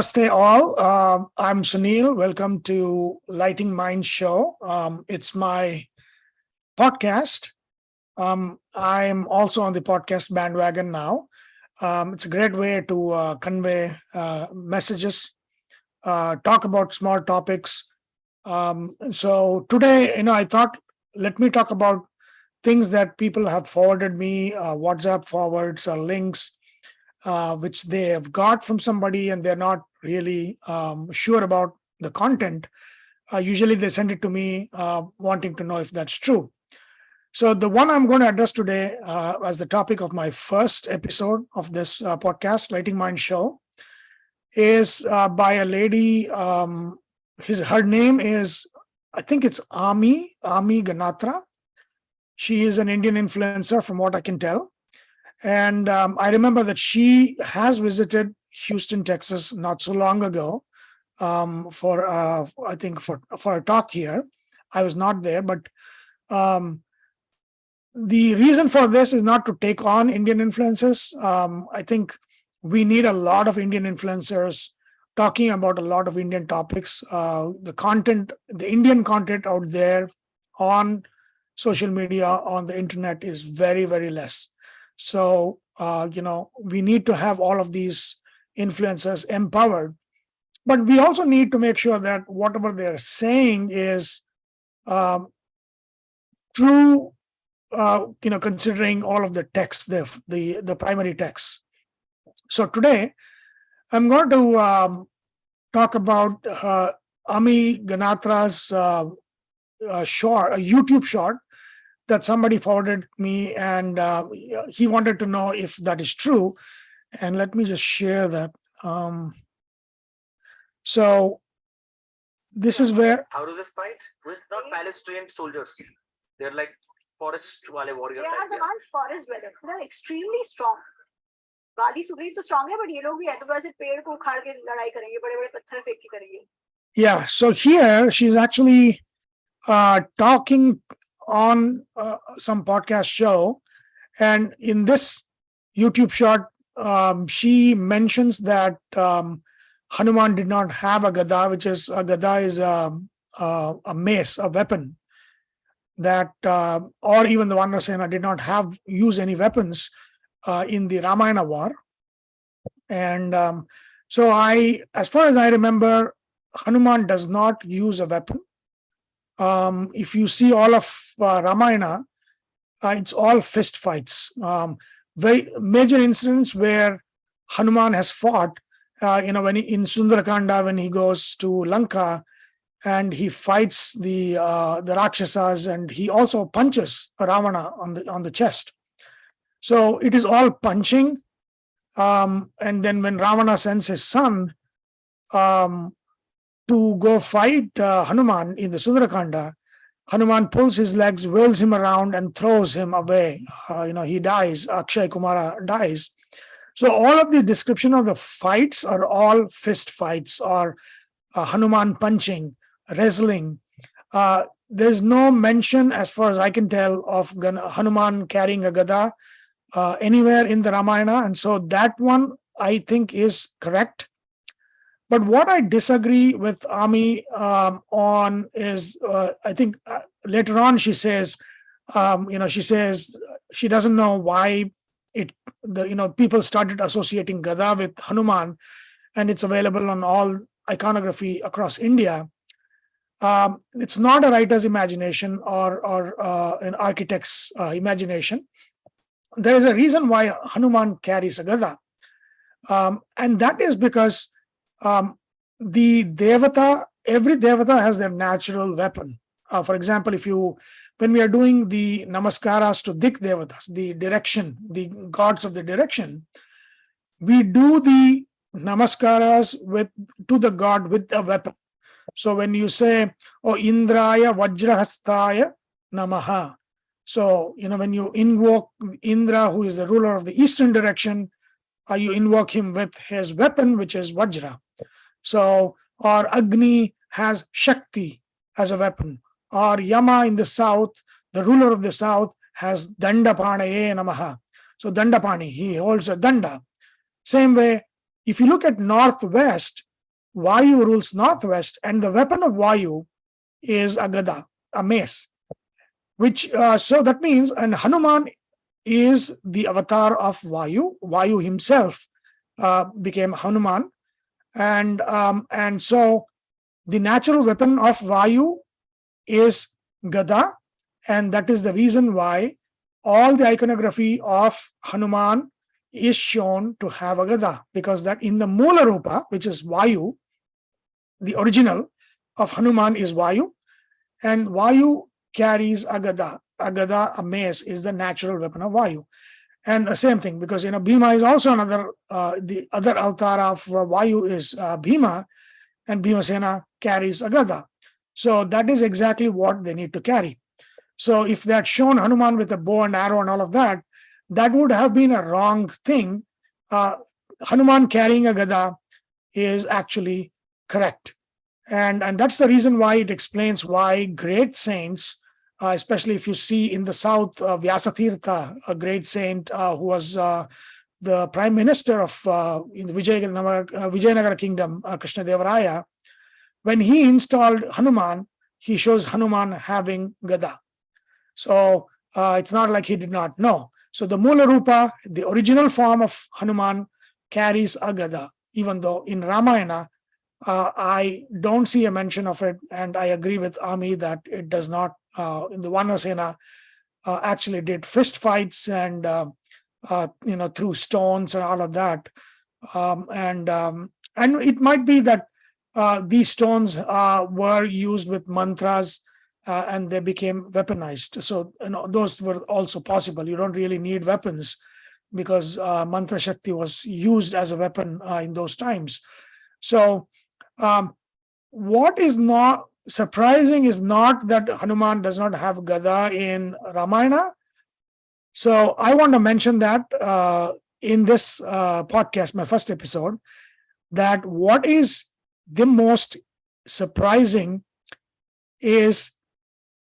Namaste all. I'm Sunil. Welcome to Lighting Mind Show. It's my podcast. I'm also on the podcast bandwagon now. It's a great way to convey messages, talk about small topics. So today, I thought, let me talk about things that people have forwarded me, WhatsApp forwards or links, which they have got from somebody and they're not really sure about the content. Usually they send it to me wanting to know if that's true. So the one I'm going to address today as the topic of my first episode of this podcast, Lighting Mind Show, is by a lady. Her name is, I think it's Ami Ganatra. She is an Indian influencer from what I can tell. And I remember that she has visited Houston, Texas, not so long ago for a talk here. I was not there, but the reason for this is not to take on Indian influencers. I think we need a lot of Indian influencers talking about a lot of Indian topics. The Indian content out there on social media, on the internet is very, very less. So, we need to have all of these influencers empowered, but we also need to make sure that whatever they're saying is true, considering all of the texts, the primary texts. So today, I'm going to talk about Ami Ganatra's a YouTube short that somebody forwarded me, and he wanted to know if that is true. And let me just share that. So this is where. How do they fight? With not palace-trained soldiers. They're like forest wale warrior. They are the ones forest dwellers. They're extremely strong. वादी सुग्रीव तो strong है, but ये लोग भी है तो वैसे पेड़ को उखाड़ के लड़ाई करेंगे, बड़े-बड़े पत्थर फेंक के करेंगे. Yeah. So here she's actually talking on some podcast show, and in this YouTube short, she mentions that Hanuman did not have a gada, which is a gada is a mace, a weapon that, or even the Vanasena did not use any weapons in the Ramayana war. And so as far as I remember, Hanuman does not use a weapon. If you see all of Ramayana, it's all fist fights. Very major incidents where Hanuman has fought, when in Sundarakanda, when he goes to Lanka and he fights the Rakshasas, and he also punches Ravana on the chest. So it is all punching. And then when Ravana sends his son to go fight Hanuman in the Sundarakanda, Hanuman pulls his legs, whirls him around, and throws him away. He dies. Akshay Kumara dies. So all of the description of the fights are all fist fights, or Hanuman punching, wrestling. There's no mention, as far as I can tell, of Hanuman carrying a gada anywhere in the Ramayana. And so that one, I think, is correct. But what I disagree with Ami on is, I think later on she says, she doesn't know why people started associating gada with Hanuman, and it's available on all iconography across India. It's not a writer's imagination or an architect's imagination. There is a reason why Hanuman carries a gada, and that is because the devata, every devata has their natural weapon. For example, when we are doing the namaskaras to dik devatas, the gods of the direction, we do the namaskaras to the god with a weapon. So when you say, "Oh Indraya Vajrahastaya Namaha," so when you invoke Indra, who is the ruler of the eastern direction, you invoke him with his weapon, which is Vajra. So, or Agni has Shakti as a weapon, or Yama in the south, the ruler of the south, has Dandapanaye Namaha. So Dandapani, he holds a danda. Same way, if you look at northwest, Vayu rules northwest, and the weapon of Vayu is a gada, a mace. Which so that means, and Hanuman is the avatar of Vayu. Vayu himself became Hanuman, and so the natural weapon of Vayu is gada, and that is the reason why all the iconography of Hanuman is shown to have a gada, because that in the Mula Rupa, which is Vayu, the original of Hanuman is Vayu, and Vayu carries a gada. A gada, a mace, is the natural weapon of Vayu. And the same thing, because Bhima is also another, the other avatar of Vayu is Bhima, and Bhimasena carries a gada. So that is exactly what they need to carry. So if they had shown Hanuman with a bow and arrow and all of that, that would have been a wrong thing. Hanuman carrying a gada is actually correct. And that's the reason why it explains why great saints, especially if you see in the south, Vyasatirtha, a great saint who was the prime minister of in the Vijayanagara kingdom, Krishnadevaraya, when he installed Hanuman, he shows Hanuman having gada. So it's not like he did not know. So the Mula Rupa, the original form of Hanuman, carries a gada, even though in Ramayana, I don't see a mention of it, and I agree with Ami that it does not. In the Vanasena actually did fist fights and threw stones and all of that, and it might be that these stones were used with mantras and they became weaponized. So those were also possible. You don't really need weapons because mantra shakti was used as a weapon in those times. So what is not surprising is not that Hanuman does not have gada in Ramayana. So I want to mention that in this podcast, my first episode, that what is the most surprising is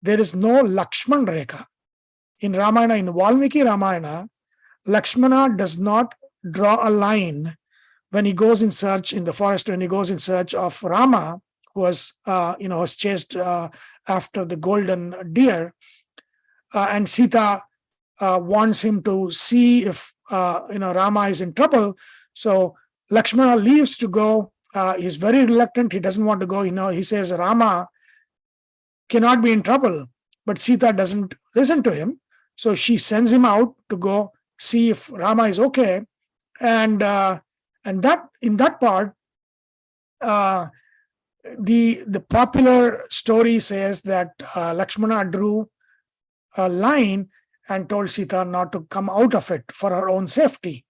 there is no Laxman rekha. In Ramayana, in Valmiki Ramayana, Laxmana does not draw a line when he goes in search in the forest, when he goes in search of Rama, who was chased after the golden deer, and Sita wants him to see if Rama is in trouble. So Laxmana leaves to go. He's very reluctant. He doesn't want to go. He says Rama cannot be in trouble, but Sita doesn't listen to him. So she sends him out to go see if Rama is okay, and that in that part, the popular story says that Laxmana drew a line and told Sita not to come out of it for her own safety.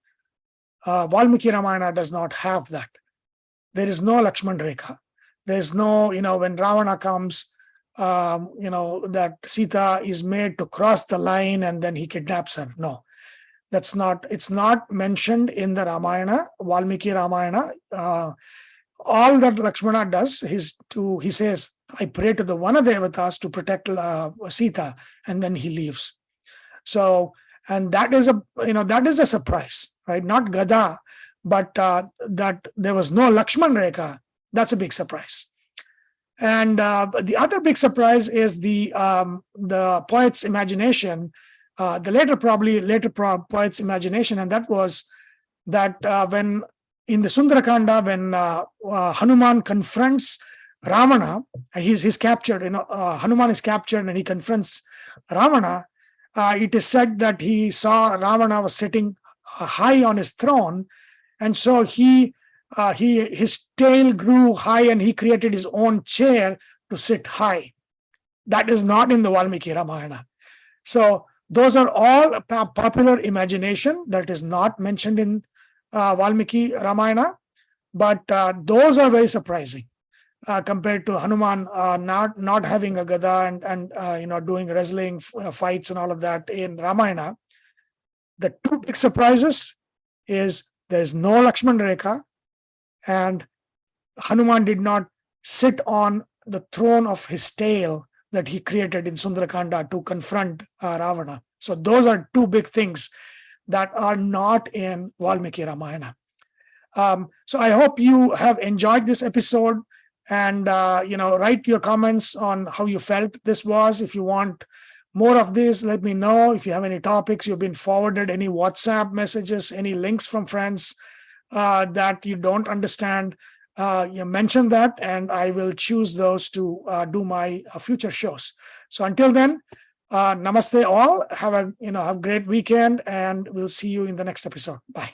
Valmiki Ramayana does not have that. There is no Laxman rekha. There's no, when Ravana comes, that Sita is made to cross the line and then he kidnaps her. No, it's not mentioned in the Ramayana, Valmiki Ramayana. All that Laxmana does is he says, I pray to the Vanadevatas to protect Sita, and then he leaves. So, and that is a surprise, right? Not gada, but that there was no Laxman rekha. That's a big surprise. And the other big surprise is the poet's imagination, the later poet's imagination, and that was that when in the Sundarakanda, when Hanuman confronts Ravana, and he's captured, Hanuman is captured and he confronts Ravana, it is said that he saw Ravana was sitting high on his throne, and so his tail grew high and he created his own chair to sit high. That is not in the Valmiki Ramayana. So those are all popular imagination that is not mentioned in Valmiki Ramayana, but those are very surprising compared to Hanuman not having a gada and doing wrestling fights and all of that in Ramayana. The two big surprises is there is no Laxman rekha, and Hanuman did not sit on the throne of his tail that he created in Sundarakanda to confront Ravana. So those are two big things that are not in Valmiki Ramayana. So I hope you have enjoyed this episode, and write your comments on how you felt this was. If you want more of this, let me know. If you have any topics you've been forwarded, any WhatsApp messages, any links from friends that you don't understand, you mention that, and I will choose those to do my future shows. So until then, namaste all. Have a great weekend, and we'll see you in the next episode. Bye.